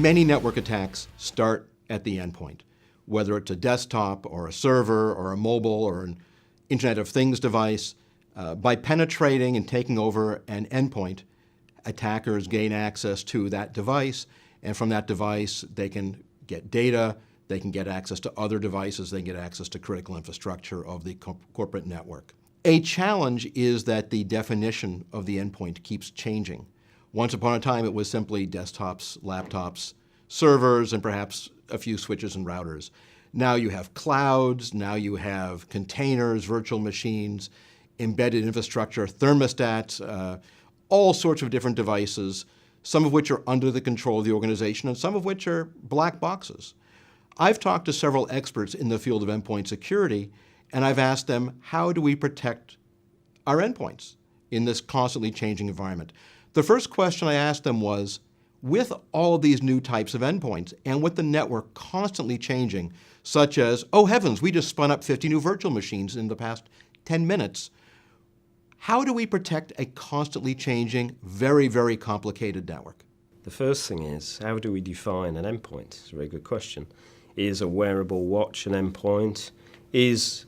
Many network attacks start at the endpoint, whether it's a desktop or a server or a mobile or an Internet of Things device. By penetrating and taking over an endpoint, attackers gain access to that device, and from that device they can get data, they can get access to other devices, they can get access to critical infrastructure of the corporate network. A challenge is that the definition of the endpoint keeps changing. Once upon a time, it was simply desktops, laptops, servers, and perhaps a few switches and routers. Now you have clouds, now you have containers, virtual machines, embedded infrastructure, thermostats, all sorts of different devices, some of which are under the control of the organization and some of which are black boxes. I've talked to several experts in the field of endpoint security, and I've asked them, how do we protect our endpoints in this constantly changing environment? The first question I asked them was, with all of these new types of endpoints and with the network constantly changing, such as, oh heavens, we just spun up 50 new virtual machines in the past 10 minutes, how do we protect a constantly changing, very, very complicated network? The first thing is, how do we define an endpoint? It's a very good question. Is a wearable watch an endpoint? Is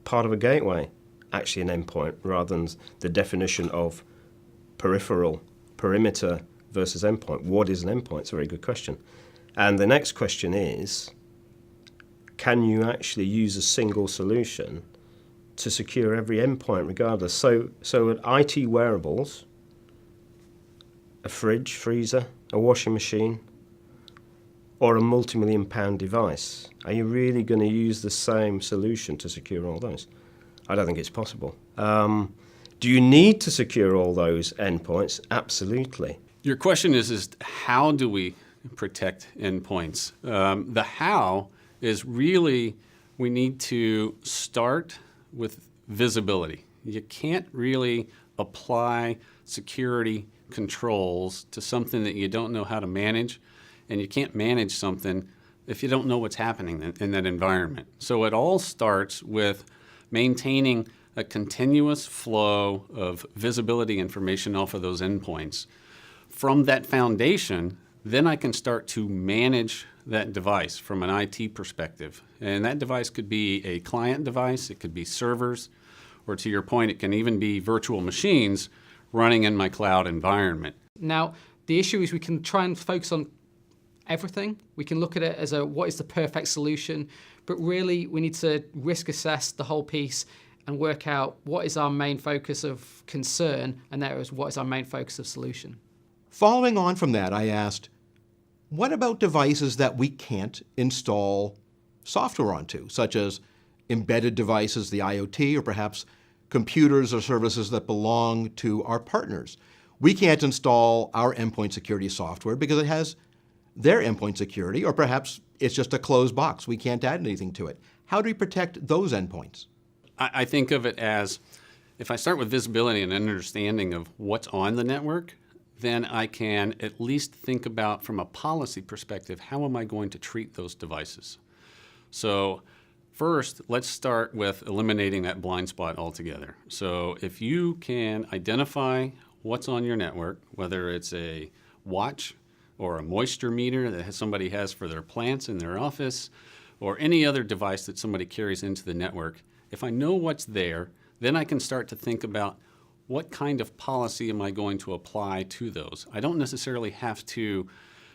part of a gateway actually an endpoint, rather than the definition of peripheral, perimeter versus endpoint? What is an endpoint? It's a very good question. And the next question is, can you actually use a single solution to secure every endpoint regardless? So at IT wearables, a fridge, freezer, a washing machine, or a multi-million-pound device, are you really going to use the same solution to secure all those? I don't think it's possible. Do you need to secure all those endpoints? Absolutely. Your question is how do we protect endpoints? The how is really, we need to start with visibility. You can't really apply security controls to something that you don't know how to manage, and you can't manage something if you don't know what's happening in that environment. So it all starts with maintaining a continuous flow of visibility information off of those endpoints. From that foundation, then I can start to manage that device from an IT perspective. And that device could be a client device, it could be servers, or to your point, it can even be virtual machines running in my cloud environment. Now, the issue is we can try and focus on everything. We can look at it as what is the perfect solution, but really we need to risk assess the whole piece and work out what is our main focus of concern, and that is what is our main focus of solution. Following on from that, I asked, what about devices that we can't install software onto, such as embedded devices, the IoT, or perhaps computers or services that belong to our partners? We can't install our endpoint security software because it has their endpoint security, or perhaps it's just a closed box. We can't add anything to it. How do we protect those endpoints? I think of it as, if I start with visibility and understanding of what's on the network, then I can at least think about, from a policy perspective, how am I going to treat those devices? So first, let's start with eliminating that blind spot altogether. So if you can identify what's on your network, whether it's a watch or a moisture meter that somebody has for their plants in their office, or any other device that somebody carries into the network, if I know what's there, then I can start to think about what kind of policy am I going to apply to those. I don't necessarily have to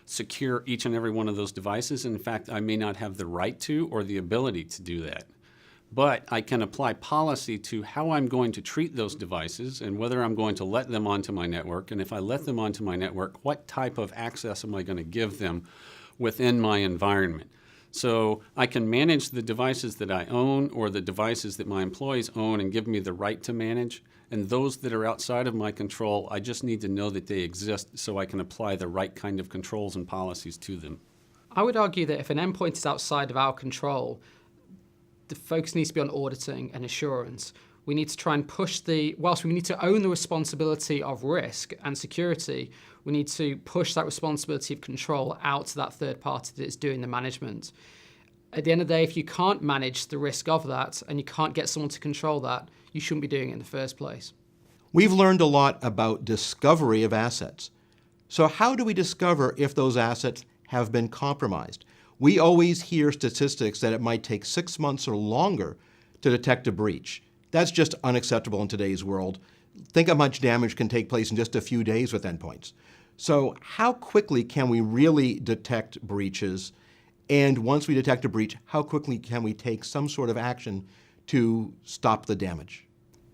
secure each and every one of those devices. In fact, I may not have the right to or the ability to do that. But I can apply policy to how I'm going to treat those devices and whether I'm going to let them onto my network. And if I let them onto my network, what type of access am I going to give them within my environment? So I can manage the devices that I own or the devices that my employees own and give me the right to manage. And those that are outside of my control, I just need to know that they exist so I can apply the right kind of controls and policies to them. I would argue that if an endpoint is outside of our control, the focus needs to be on auditing and assurance. We need to try and push whilst we need to own the responsibility of risk and security, we need to push that responsibility of control out to that third party that is doing the management. At the end of the day, if you can't manage the risk of that and you can't get someone to control that, you shouldn't be doing it in the first place. We've learned a lot about discovery of assets. So how do we discover if those assets have been compromised. We always hear statistics that it might take 6 months or longer to detect a breach. That's just unacceptable in today's world. Think how much damage can take place in just a few days with endpoints. So how quickly can we really detect breaches? And once we detect a breach, how quickly can we take some sort of action to stop the damage?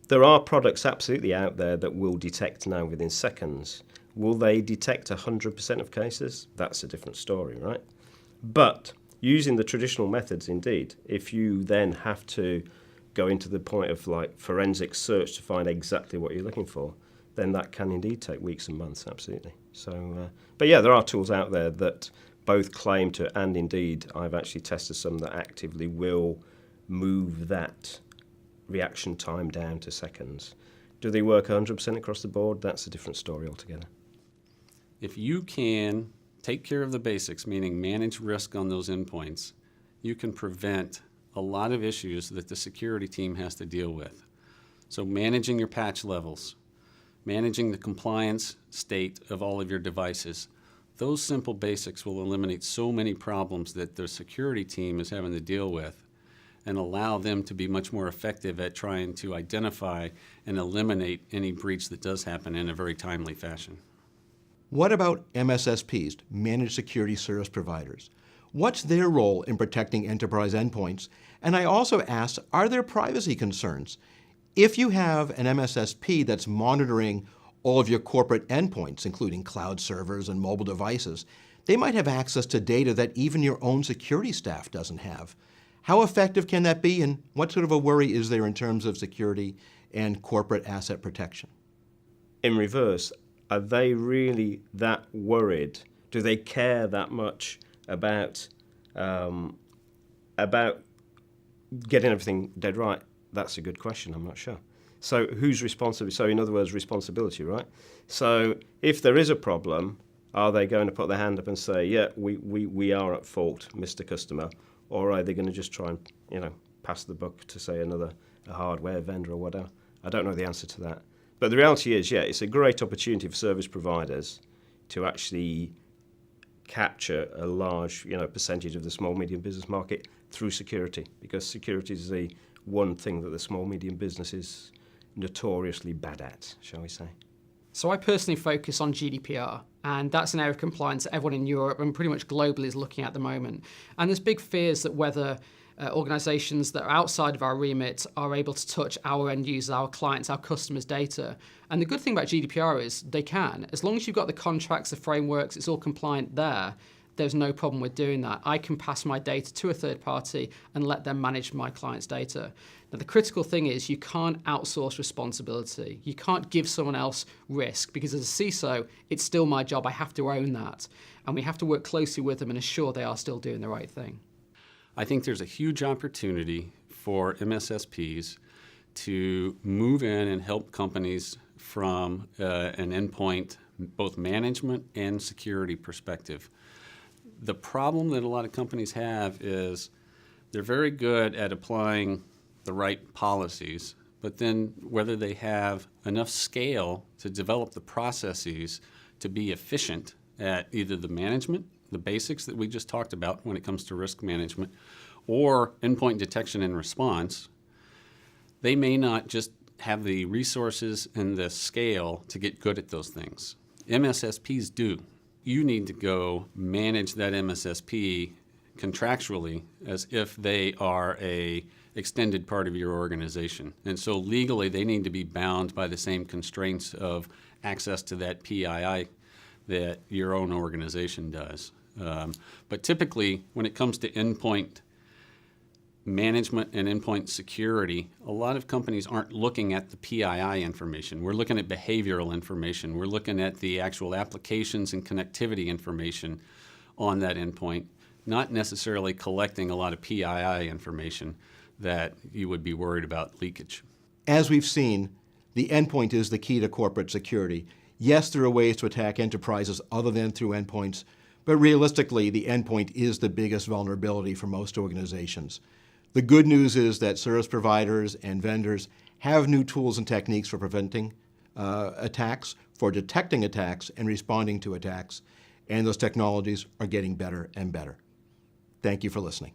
There are products absolutely out there that will detect now within seconds. Will they detect 100% of cases? That's a different story, right? But using the traditional methods, indeed, if you then have to go into the point of like forensic search to find exactly what you're looking for, then that can indeed take weeks and months, absolutely. So, but yeah, there are tools out there that both claim to, and indeed, I've actually tested some that actively will move that reaction time down to seconds. Do they work 100% across the board? That's a different story altogether. If you can take care of the basics, meaning manage risk on those endpoints, you can prevent a lot of issues that the security team has to deal with. So managing your patch levels, managing the compliance state of all of your devices, those simple basics will eliminate so many problems that the security team is having to deal with and allow them to be much more effective at trying to identify and eliminate any breach that does happen in a very timely fashion. What about MSSPs, Managed Security Service Providers? What's their role in protecting enterprise endpoints? And I also asked, are there privacy concerns? If you have an MSSP that's monitoring all of your corporate endpoints, including cloud servers and mobile devices, they might have access to data that even your own security staff doesn't have. How effective can that be, and what sort of a worry is there in terms of security and corporate asset protection? In reverse, are they really that worried? Do they care that much about getting everything dead right? That's a good question. I'm not sure. So who's responsible? So in other words, responsibility, right? So if there is a problem, are they going to put their hand up and say, yeah, we are at fault, Mr. Customer? Or are they going to just try and, pass the buck to, say, a hardware vendor or whatever? I don't know the answer to that. But the reality is, yeah, it's a great opportunity for service providers to actually capture a large, percentage of the small, medium business market through security, because security is the one thing that the small, medium business is notoriously bad at, shall we say. So I personally focus on GDPR, and that's an area of compliance that everyone in Europe and pretty much globally is looking at the moment. And there's big fears that whether organizations that are outside of our remit are able to touch our end users, our clients, our customers' data. And the good thing about GDPR is they can. As long as you've got the contracts, the frameworks, it's all compliant there, there's no problem with doing that. I can pass my data to a third party and let them manage my client's data. Now, the critical thing is you can't outsource responsibility. You can't give someone else risk, because as a CISO, it's still my job. I have to own that. And we have to work closely with them and assure they are still doing the right thing. I think there's a huge opportunity for MSSPs to move in and help companies from an endpoint, both management and security perspective. The problem that a lot of companies have is they're very good at applying the right policies, but then whether they have enough scale to develop the processes to be efficient at either the management, the basics that we just talked about when it comes to risk management, or endpoint detection and response, they may not just have the resources and the scale to get good at those things. MSSPs do. You need to go manage that MSSP contractually as if they are a extended part of your organization. And so legally, they need to be bound by the same constraints of access to that PII that your own organization does. But typically, when it comes to endpoint management and endpoint security, a lot of companies aren't looking at the PII information. We're looking at behavioral information. We're looking at the actual applications and connectivity information on that endpoint, not necessarily collecting a lot of PII information that you would be worried about leakage. As we've seen, the endpoint is the key to corporate security. Yes, there are ways to attack enterprises other than through endpoints, but realistically, the endpoint is the biggest vulnerability for most organizations. The good news is that service providers and vendors have new tools and techniques for preventing attacks, for detecting attacks and responding to attacks. and those technologies are getting better and better. Thank you for listening.